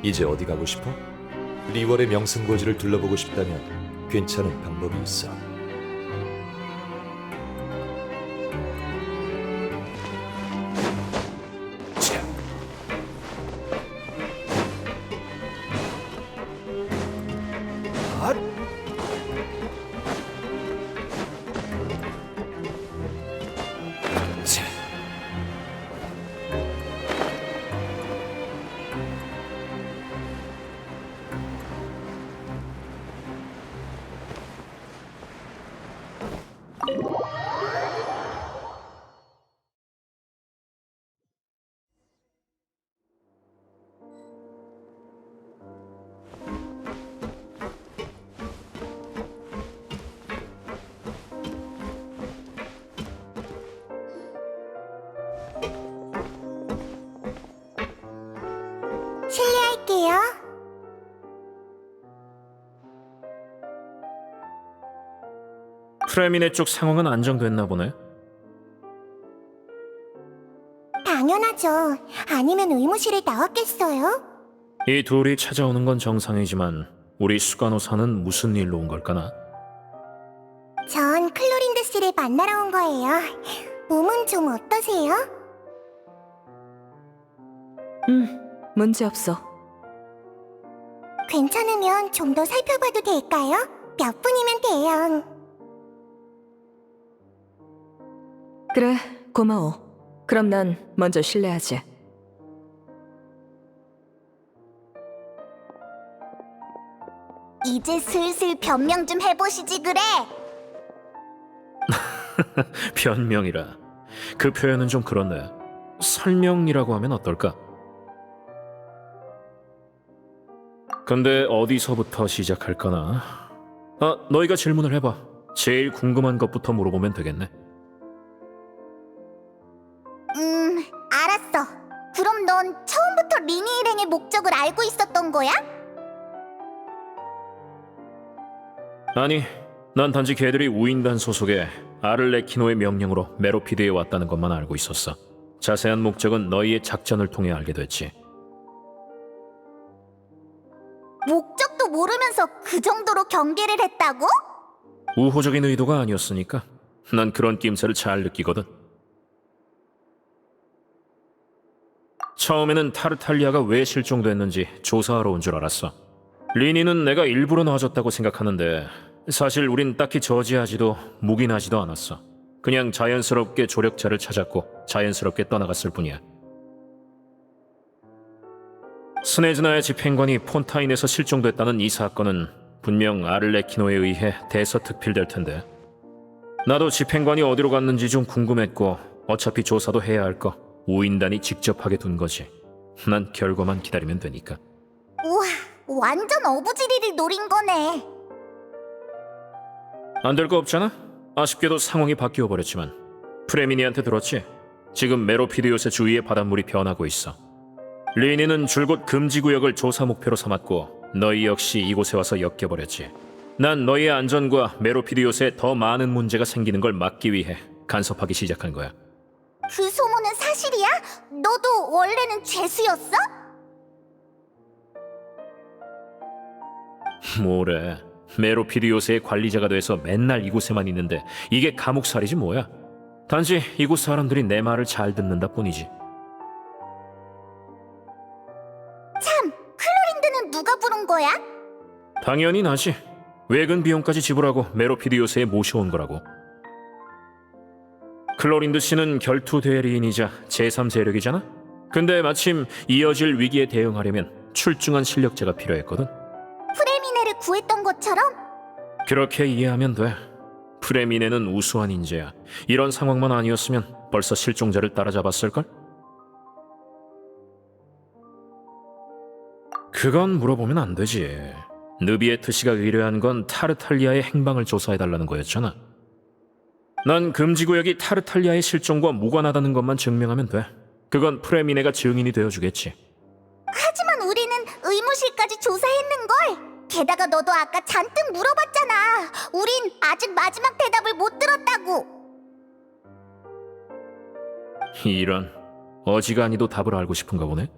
이제 어디 가고 싶어? 리월의 명승고지를 둘러보고 싶다면 괜찮은 방법이 있어. 자, 앗! 자, 실례할게요. 프레미네 쪽 상황은 안정됐나 보네. 당연하죠. 아니면 의무실에 나왔겠어요? 이 둘이 찾아오는 건 정상이지만 우리 수간호사는 무슨 일로 온 걸까나? 전 클로린드 씨를 만나러 온 거예요. 몸은 좀 어떠세요? 문제 없어. 괜찮으면 좀 더 살펴봐도 될까요? 몇 분이면 돼요. 그래, 고마워. 그럼 난 먼저 실례하지. 이제 슬슬 변명 좀 해보시지 그래. 변명이라. 그 표현은 좀 그렇네. 설명이라고 하면 어떨까? 근데 어디서부터 시작할까나? 너희가 질문을 해봐. 제일 궁금한 것부터 물어보면 되겠네. 알았어. 그럼 넌 처음부터 리니 일행의 목적을 알고 있었던 거야? 아니, 난 단지 걔들이 우인단 소속의 아를레키노의 명령으로 메로피드에 왔다는 것만 알고 있었어. 자세한 목적은 너희의 작전을 통해 알게 됐지. 목적도 모르면서 그 정도로 경계를 했다고? 우호적인 의도가 아니었으니까 난 그런 낌새를 잘 느끼거든. 처음에는 타르탈리아가 왜 실종됐는지 조사하러 온 줄 알았어. 리니는 내가 일부러 놔줬다고 생각하는데 사실 우린 딱히 저지하지도 묵인하지도 않았어. 그냥 자연스럽게 조력자를 찾았고 자연스럽게 떠나갔을 뿐이야. 스네즈나의 집행관이 폰타인에서 실종됐다는 이 사건은 분명 아를레키노에 의해 대서특필될 텐데 나도 집행관이 어디로 갔는지 좀 궁금했고 어차피 조사도 해야 할 거 우인단이 직접 하게 둔 거지. 난 결과만 기다리면 되니까. 우와, 완전 어부지리를 노린 거네. 안 될 거 없잖아? 아쉽게도 상황이 바뀌어 버렸지만 프레미니한테 들었지? 지금 메로피디오스 주위의 바닷물이 변하고 있어. 리니는 줄곧 금지구역을 조사 목표로 삼았고 너희 역시 이곳에 와서 엮여버렸지. 난 너희의 안전과 메로피디오스에 더 많은 문제가 생기는 걸 막기 위해 간섭하기 시작한 거야. 그 소문은 사실이야? 너도 원래는 죄수였어? 뭐래, 메로피디오스의 관리자가 돼서 맨날 이곳에만 있는데 이게 감옥살이지 뭐야. 단지 이곳 사람들이 내 말을 잘 듣는다 뿐이지. 참, 클로린드는 누가 부른 거야? 당연히 나지. 외근 비용까지 지불하고 메로피디오스에 모셔온 거라고. 클로린드 씨는 결투 대리인이자 제3세력이잖아? 근데 마침 이어질 위기에 대응하려면 출중한 실력자가 필요했거든. 프레미네를 구했던 것처럼? 그렇게 이해하면 돼. 프레미네는 우수한 인재야. 이런 상황만 아니었으면 벌써 실종자를 따라잡았을걸? 그건 물어보면 안 되지. 느비에트 씨가 의뢰한 건 타르탈리아의 행방을 조사해달라는 거였잖아. 난 금지구역이 타르탈리아의 실종과 무관하다는 것만 증명하면 돼. 그건 프레미네가 증인이 되어주겠지. 하지만 우리는 의무실까지 조사했는걸. 게다가 너도 아까 잔뜩 물어봤잖아. 우린 아직 마지막 대답을 못 들었다고. 이런, 어지간히도 답을 알고 싶은가 보네.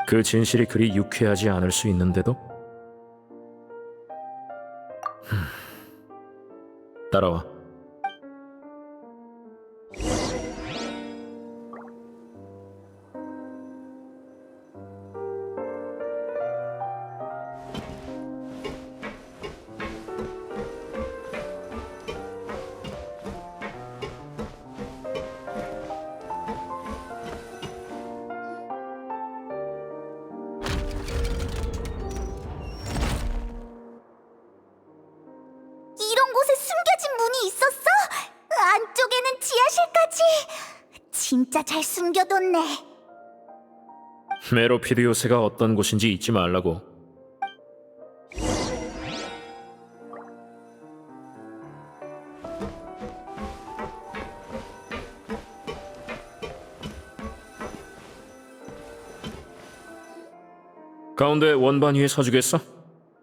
그 진실이 그리 유쾌하지 않을 수 있는데도? 따라와. 이런 곳에 숨겨진 문이 있었어? 안쪽에는 지하실까지. 진짜 잘 숨겨뒀네. 메로피드 요새가 어떤 곳인지 잊지 말라고. 가운데 원반 위에 서주겠어?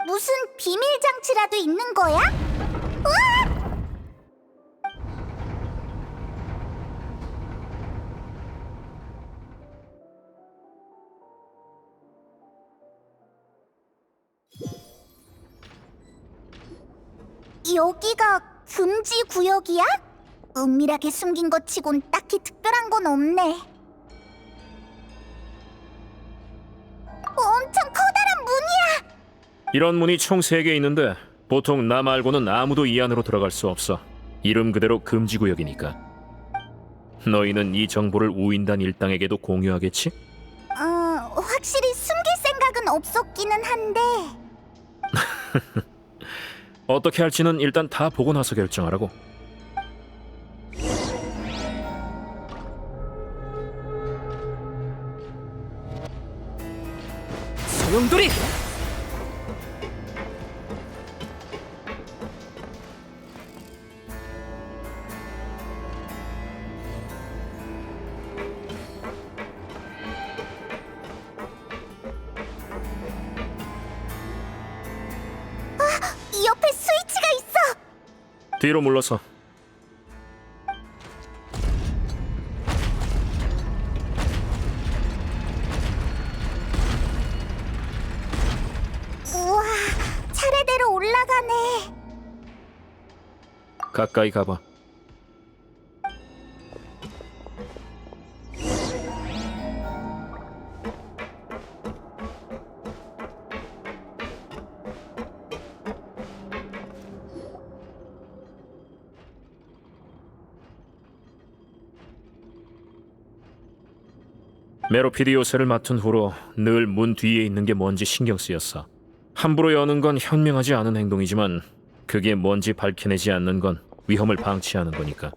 무슨 비밀 장치라도 있는 거야? 으악! 여기가 금지 구역이야? 은밀하게 숨긴 것 치곤 딱히 특별한 건 없네. 엄청 커다란 문이야! 이런 문이 총 3개 있는데 보통 나 말고는 아무도 이 안으로 들어갈 수 없어. 이름 그대로 금지구역이니까. 너희는 이 정보를 우인단 일당에게도 공유하겠지? 확실히 숨길 생각은 없었기는 한데. 어떻게 할지는 일단 다 보고 나서 결정하라고. 소용돌이! 이 옆에 스위치가 있어! 뒤로 물러서. 우와, 차례대로 올라가네. 가까이 가봐. 메로피드 요새를 맡은 후로 늘 문 뒤에 있는 게 뭔지 신경 쓰였어. 함부로 여는 건 현명하지 않은 행동이지만 그게 뭔지 밝혀내지 않는 건 위험을 방치하는 거니까.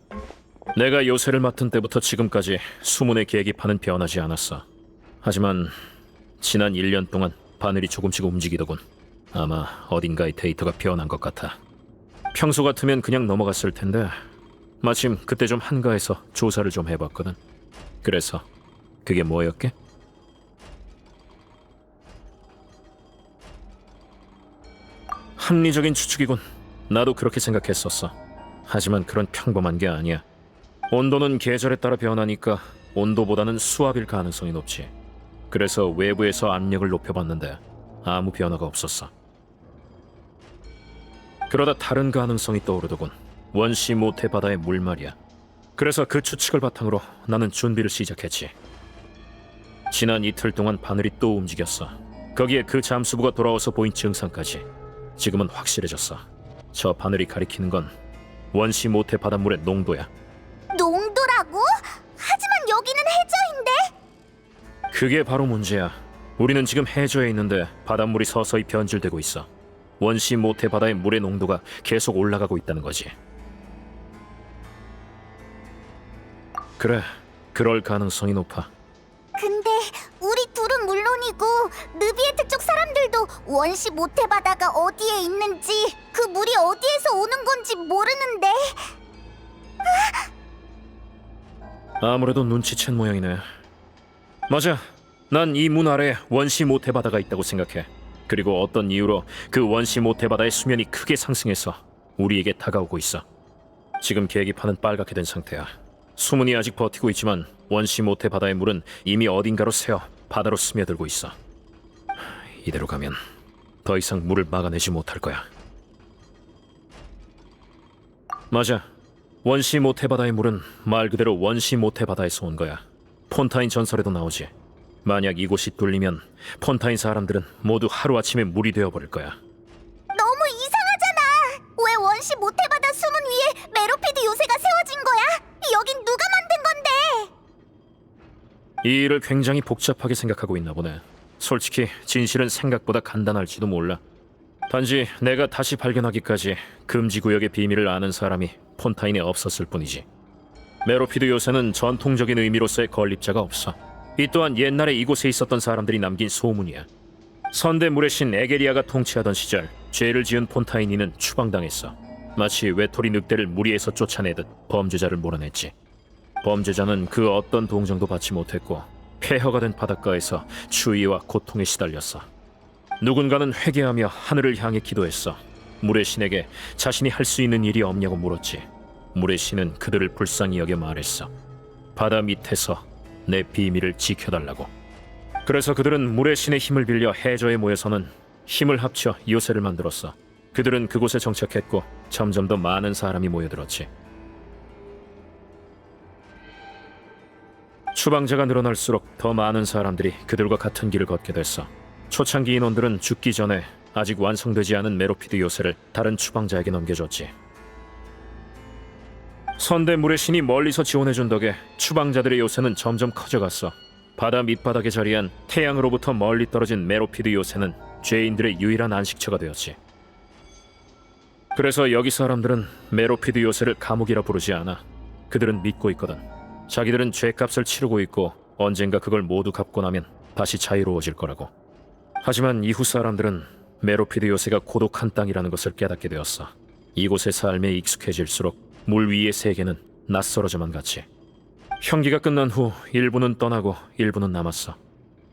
내가 요새를 맡은 때부터 지금까지 수문의 계기판은 변하지 않았어. 하지만 지난 1년 동안 바늘이 조금씩 움직이더군. 아마 어딘가에 데이터가 변한 것 같아. 평소 같으면 그냥 넘어갔을 텐데 마침 그때 좀 한가해서 조사를 좀 해봤거든. 그래서 그게 뭐였게? 합리적인 추측이군. 나도 그렇게 생각했었어. 하지만 그런 평범한 게 아니야. 온도는 계절에 따라 변하니까 온도보다는 수압일 가능성이 높지. 그래서 외부에서 압력을 높여봤는데 아무 변화가 없었어. 그러다 다른 가능성이 떠오르더군. 원시 모태 바다의 물 말이야. 그래서 그 추측을 바탕으로 나는 준비를 시작했지. 지난 이틀 동안 바늘이 또 움직였어. 거기에 그 잠수부가 돌아와서 보인 증상까지. 지금은 확실해졌어. 저 바늘이 가리키는 건 원시 모태 바닷물의 농도야. 농도라고? 하지만 여기는 해저인데? 그게 바로 문제야. 우리는 지금 해저에 있는데 바닷물이 서서히 변질되고 있어. 원시 모태 바다의 물의 농도가 계속 올라가고 있다는 거지. 그래, 그럴 가능성이 높아. 근데 우리 둘은 물론이고 느비에트 쪽 사람들도 원시 모태 바다가 어디에 있는지 그 물이 어디에서 오는 건지 모르는데. 아무래도 눈치챈 모양이네. 맞아. 난 이 문 아래에 원시 모태 바다가 있다고 생각해. 그리고 어떤 이유로 그 원시 모태 바다의 수면이 크게 상승해서 우리에게 다가오고 있어. 지금 계기판은 빨갛게 된 상태야. 수문이 아직 버티고 있지만 원시 모태 바다의 물은 이미 어딘가로 새어 바다로 스며들고 있어. 이대로 가면 더 이상 물을 막아내지 못할 거야. 맞아. 원시 모태 바다의 물은 말 그대로 원시 모태 바다에서 온 거야. 폰타인 전설에도 나오지. 만약 이곳이 뚫리면 폰타인 사람들은 모두 하루아침에 물이 되어버릴 거야. 너무 이상하잖아. 왜 원시 모태바다 수문 위에 메로피드 요새가 세워진 거야? 여긴 누가 만든 건데? 이 일을 굉장히 복잡하게 생각하고 있나 보네. 솔직히 진실은 생각보다 간단할지도 몰라. 단지 내가 다시 발견하기까지 금지구역의 비밀을 아는 사람이 폰타인에 없었을 뿐이지. 메로피드 요새는 전통적인 의미로서의 건립자가 없어. 이 또한 옛날에 이곳에 있었던 사람들이 남긴 소문이야. 선대물의 신 에게리아가 통치하던 시절 죄를 지은 폰타인이는 추방당했어. 마치 외톨이 늑대를 무리에서 쫓아내듯 범죄자를 몰아냈지. 범죄자는 그 어떤 동정도 받지 못했고 폐허가 된 바닷가에서 추위와 고통에 시달렸어. 누군가는 회개하며 하늘을 향해 기도했어. 물의 신에게 자신이 할 수 있는 일이 없냐고 물었지. 물의 신은 그들을 불쌍히 여겨 말했어. 바다 밑에서 내 비밀을 지켜달라고. 그래서 그들은 물의 신의 힘을 빌려 해저에 모여서는 힘을 합쳐 요새를 만들었어. 그들은 그곳에 정착했고 점점 더 많은 사람이 모여들었지. 추방자가 늘어날수록 더 많은 사람들이 그들과 같은 길을 걷게 됐어. 초창기 인원들은 죽기 전에 아직 완성되지 않은 메로피드 요새를 다른 추방자에게 넘겨줬지. 선대물의 신이 멀리서 지원해준 덕에 추방자들의 요새는 점점 커져갔어. 바다 밑바닥에 자리한 태양으로부터 멀리 떨어진 메로피드 요새는 죄인들의 유일한 안식처가 되었지. 그래서 여기 사람들은 메로피드 요새를 감옥이라 부르지 않아. 그들은 믿고 있거든. 자기들은 죄값을 치르고 있고 언젠가 그걸 모두 갚고 나면 다시 자유로워질 거라고. 하지만 이후 사람들은 메로피드 요새가 고독한 땅이라는 것을 깨닫게 되었어. 이곳의 삶에 익숙해질수록 물 위의 세계는 낯설어져만 갔지. 형기가 끝난 후 일부는 떠나고 일부는 남았어.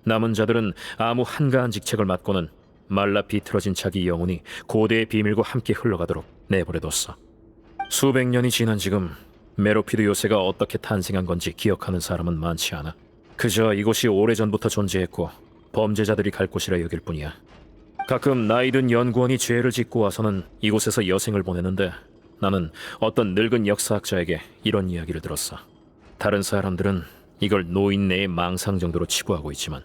남은 자들은 아무 한가한 직책을 맡고는 말라 비틀어진 자기 영혼이 고대의 비밀과 함께 흘러가도록 내버려뒀어. 수백 년이 지난 지금 메로피드 요새가 어떻게 탄생한 건지 기억하는 사람은 많지 않아. 그저 이곳이 오래전부터 존재했고 범죄자들이 갈 곳이라 여길 뿐이야. 가끔 나이든 연구원이 죄를 짓고 와서는 이곳에서 여생을 보내는데 나는 어떤 늙은 역사학자에게 이런 이야기를 들었어. 다른 사람들은 이걸 노인네의 망상 정도로 치부하고 있지만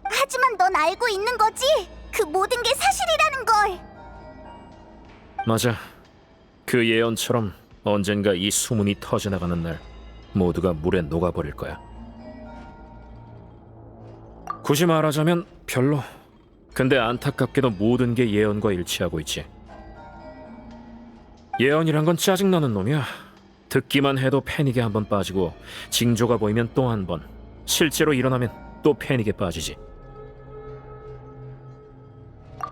하지만 넌 알고 있는 거지? 그 모든 게 사실이라는 걸. 맞아. 그 예언처럼 언젠가 이 수문이 터져나가는 날 모두가 물에 녹아버릴 거야. 굳이 말하자면 별로. 근데 안타깝게도 모든 게 예언과 일치하고 있지. 예언이란 건 짜증나는 놈이야. 듣기만 해도 패닉에 한 번 빠지고 징조가 보이면 또 한 번, 실제로 일어나면 또 패닉에 빠지지.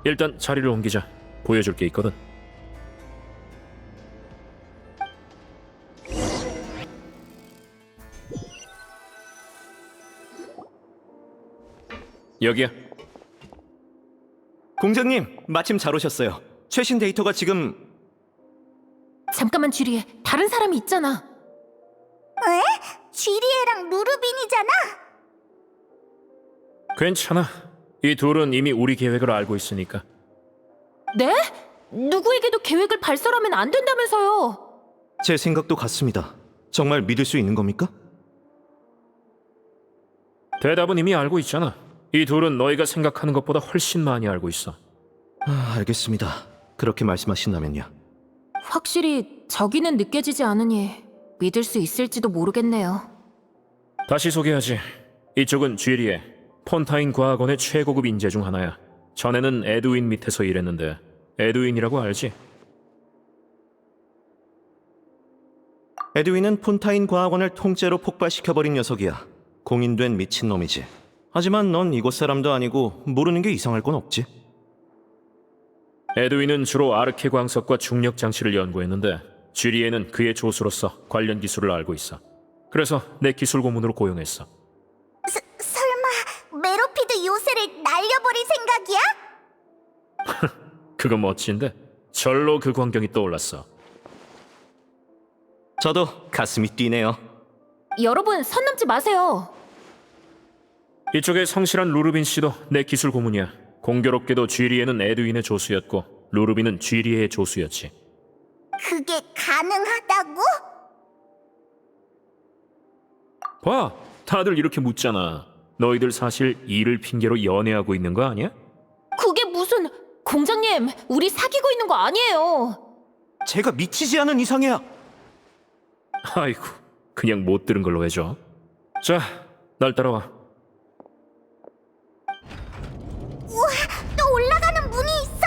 일단 자리를 옮기자. 보여줄 게 있거든. 여기야. 공장님, 마침 잘 오셨어요. 최신 데이터가 지금... 잠깐만 주리에 다른 사람이 있잖아. 쥐리에랑 루르빈이잖아. 괜찮아. 이 둘은 이미 우리 계획을 알고 있으니까. 네? 누구에게도 계획을 발설하면 안 된다면서요. 제 생각도 같습니다. 정말 믿을 수 있는 겁니까? 대답은 이미 알고 있잖아. 이 둘은 너희가 생각하는 것보다 훨씬 많이 알고 있어. 알겠습니다. 그렇게 말씀하신다면요. 확실히 저기는 느껴지지 않으니 믿을 수 있을지도 모르겠네요. 다시 소개하지. 이쪽은 쥐리에, 폰타인 과학원의 최고급 인재 중 하나야. 전에는 에드윈 밑에서 일했는데 에드윈이라고 알지? 에드윈은 폰타인 과학원을 통째로 폭발시켜버린 녀석이야. 공인된 미친놈이지. 하지만 넌 이곳 사람도 아니고 모르는 게 이상할 건 없지. 에드윈은 주로 아르케 광석과 중력 장치를 연구했는데 쥐리에는 그의 조수로서 관련 기술을 알고 있어. 그래서 내 기술 고문으로 고용했어. 설마 메로피드 요새를 날려버릴 생각이야? 그거 멋진데? 절로 그 광경이 떠올랐어. 저도 가슴이 뛰네요. 여러분 선 넘지 마세요. 이쪽에 성실한 루르빈 씨도 내 기술 고문이야. 공교롭게도 쥐리에는 에드윈의 조수였고 루르빈은 쥐리에의 조수였지. 그게 가능하다고? 봐, 다들 이렇게 묻잖아. 너희들 사실 일을 핑계로 연애하고 있는 거 아니야? 그게 무슨... 공장님, 우리 사귀고 있는 거 아니에요. 제가 미치지 않은 이상이야. 아이고, 그냥 못 들은 걸로 해줘. 자, 날 따라와. 우와, 또 올라가는 문이 있어.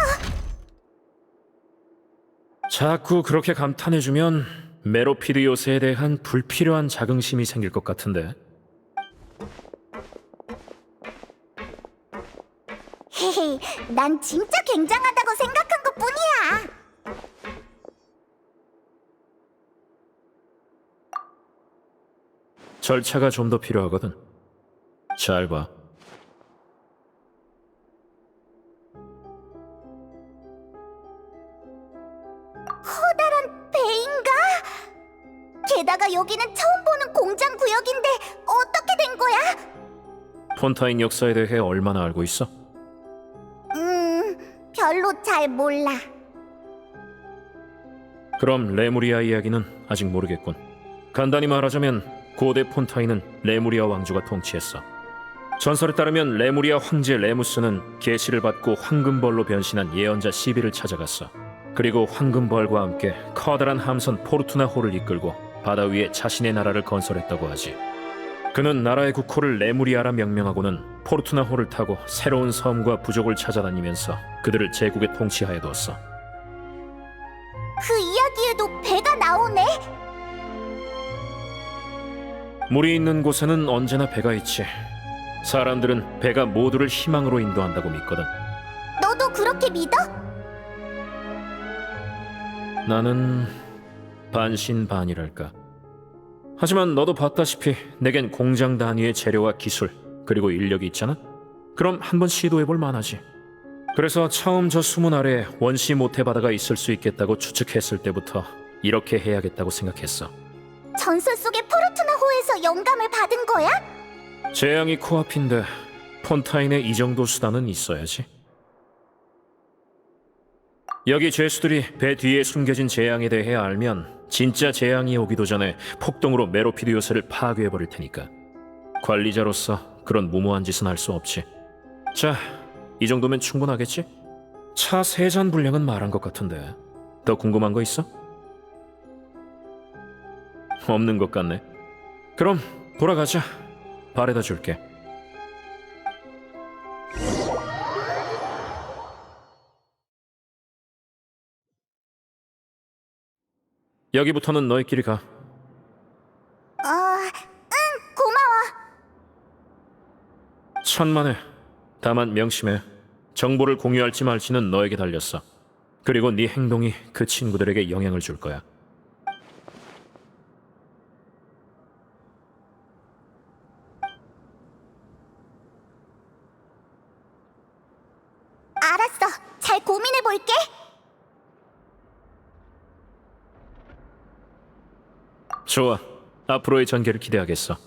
자꾸 그렇게 감탄해주면 메로피드 요새에 대한 불필요한 자긍심이 생길 것 같은데. 헤헤, 난 진짜 굉장하다고 생각한 것뿐이야. 절차가 좀 더 필요하거든. 잘 봐. 커다란 배인가? 게다가 여기는 처음 보는 공장 구역인데 어떻게 된 거야? 폰타인 역사에 대해 얼마나 알고 있어? 별로 잘 몰라. 그럼 레무리아 이야기는 아직 모르겠군. 간단히 말하자면 고대 폰타인은 레무리아 왕조가 통치했어. 전설에 따르면 레무리아 황제 레무스는 계시를 받고 황금벌로 변신한 예언자 시비를 찾아갔어. 그리고 황금벌과 함께 커다란 함선 포르투나호를 이끌고 바다 위에 자신의 나라를 건설했다고 하지. 그는 나라의 국호를 레무리아라 명명하고는 포르투나호를 타고 새로운 섬과 부족을 찾아다니면서 그들을 제국에 통치하여 두었어. 그 이야기에도 배가 나오네? 물이 있는 곳에는 언제나 배가 있지. 사람들은 배가 모두를 희망으로 인도한다고 믿거든. 너도 그렇게 믿어? 나는 반신반의랄까. 하지만 너도 봤다시피 내겐 공장 단위의 재료와 기술 그리고 인력이 있잖아. 그럼 한번 시도해볼 만하지. 그래서 처음 저 수문 아래에 원시 모태 바다가 있을 수 있겠다고 추측했을 때부터 이렇게 해야겠다고 생각했어. 전설 속의 포르투나호에서 영감을 받은 거야? 재앙이 코앞인데 폰타인에 이 정도 수단은 있어야지. 여기 죄수들이 배 뒤에 숨겨진 재앙에 대해 알면 진짜 재앙이 오기도 전에 폭동으로 메로피드 요새를 파괴해버릴 테니까. 관리자로서 그런 무모한 짓은 할 수 없지. 자, 이 정도면 충분하겠지? 차 3잔 분량은 말한 것 같은데 더 궁금한 거 있어? 없는 것 같네. 그럼 돌아가자. 바래다 줄게. 여기부터는 너희끼리 가. 고마워. 천만에. 다만 명심해. 정보를 공유할지 말지는 너에게 달렸어. 그리고 네 행동이 그 친구들에게 영향을 줄 거야. 알았어. 잘 고민해 볼게. 좋아. 앞으로의 전개를 기대하겠어.